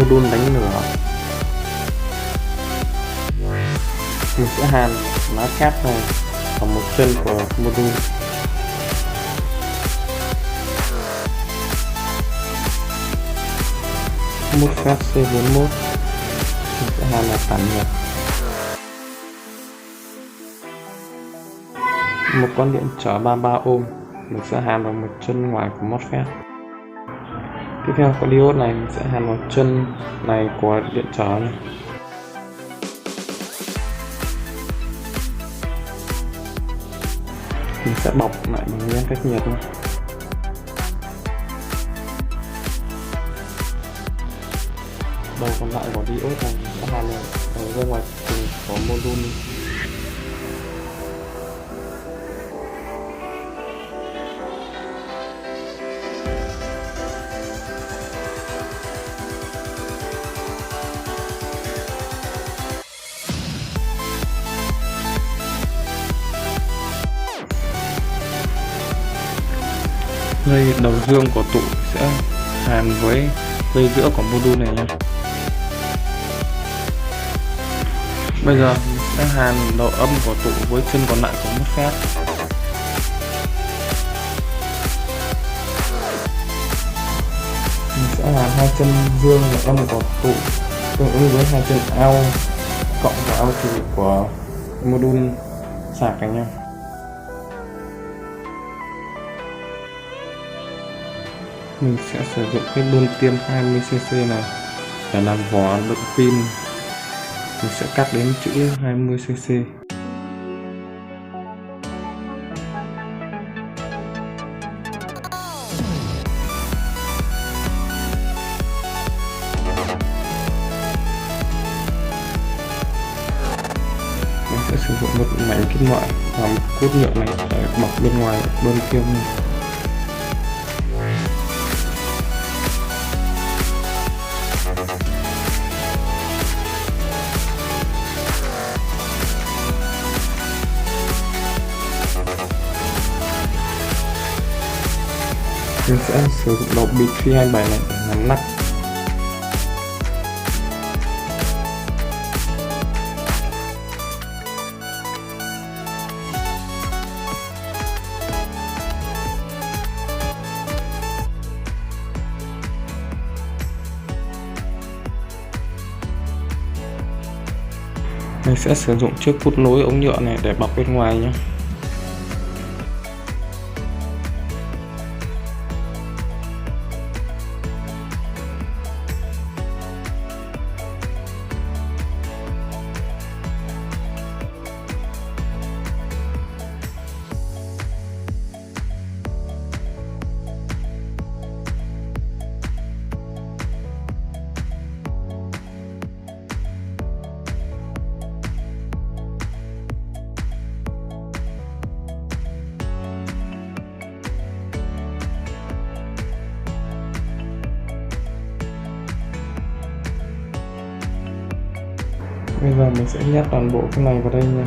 module đánh lửa. Mình sẽ hàn lá cát này vào một chân của module. MOSFET C41 mình sẽ hàn là tản nhiệt. Một con điện trở 33 ohm mình sẽ hàn vào một chân ngoài của MOSFET. Tiếp theo có diode này mình sẽ hàn vào chân này của điện trở này. Mình sẽ bọc lại bằng miếng cách nhiệt này. Đầu còn lại của diode này mình sẽ hàn ra ngoài cùng của module. Dây đầu dương của tụ sẽ hàn với dây giữa của module này nha. Bây giờ mình sẽ hàn đầu âm của tụ với chân còn lại của MOSFET. Mình sẽ hàn hai chân dương và âm của tụ tương ứng với hai chân out cộng và out trừ của module sạc này nha. Mình sẽ sử dụng cái đơn tiêm 20cc này để làm vỏ đựng pin. Mình sẽ cắt đến chữ 20cc. Mình sẽ sử dụng một mảnh kim loại và một cốt nhựa này để bọc bên ngoài đơn tiêm này. Mình sẽ sử dụng đầu bịch phi 27 này để làm nắp. Mình sẽ sử dụng chiếc cút nối ống nhựa này để bọc bên ngoài nhé. Bây giờ mình sẽ nhét toàn bộ cái này vào đây nha.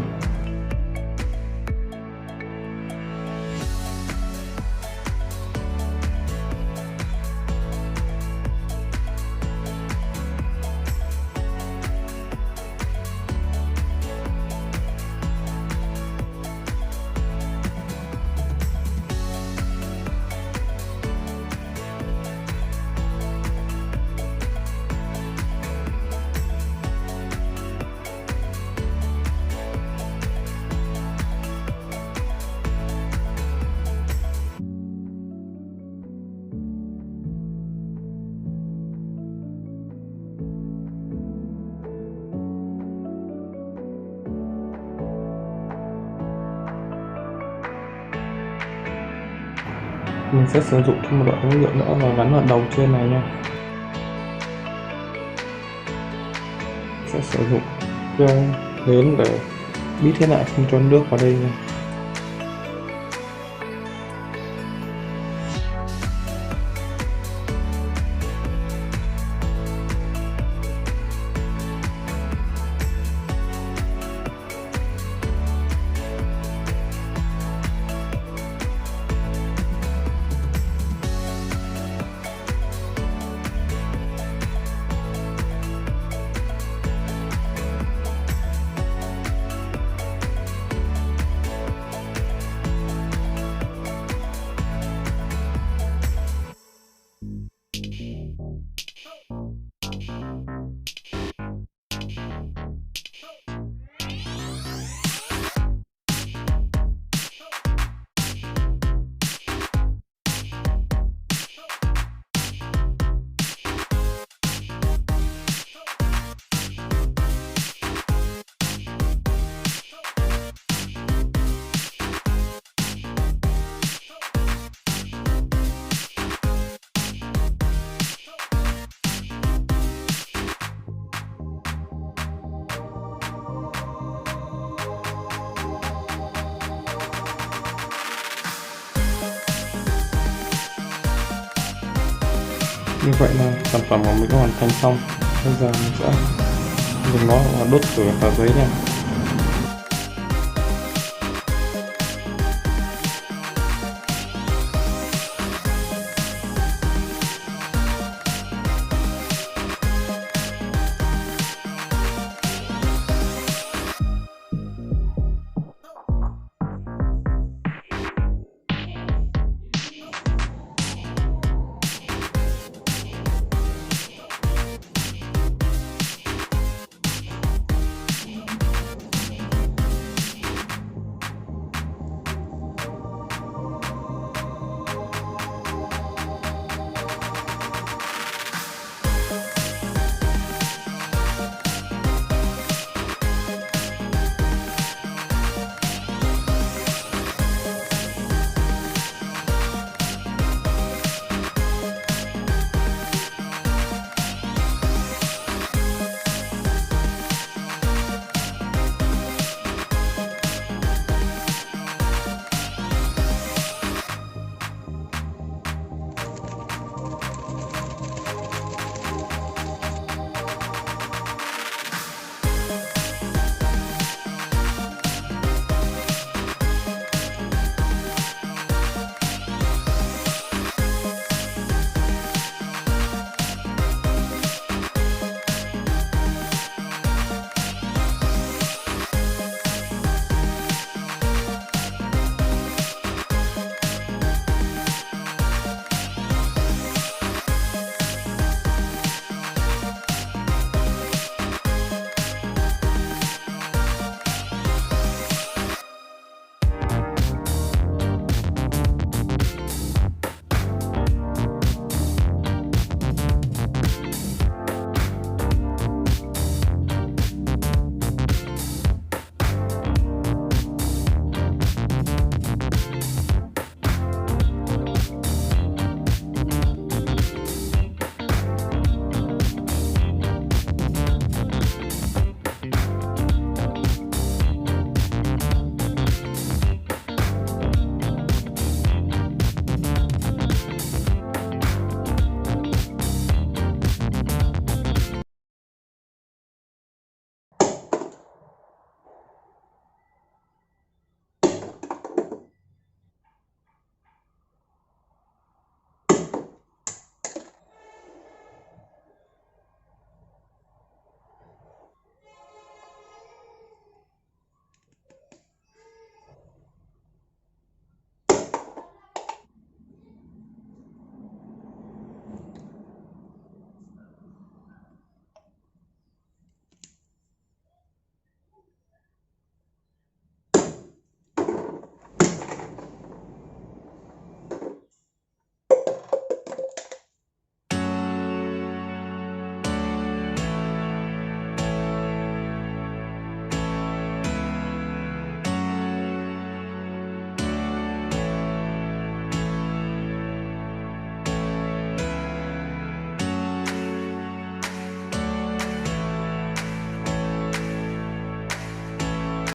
Mình sẽ sử dụng thêm một loại ống nhựa nữa và gắn vào đầu trên này nha. Sẽ sử dụng keo nến để bít thế lại không cho nước vào đây nha. Như vậy là sản phẩm của mình đã hoàn thành xong. Bây giờ mình sẽ dùng nó và đốt thử tờ giấy nha.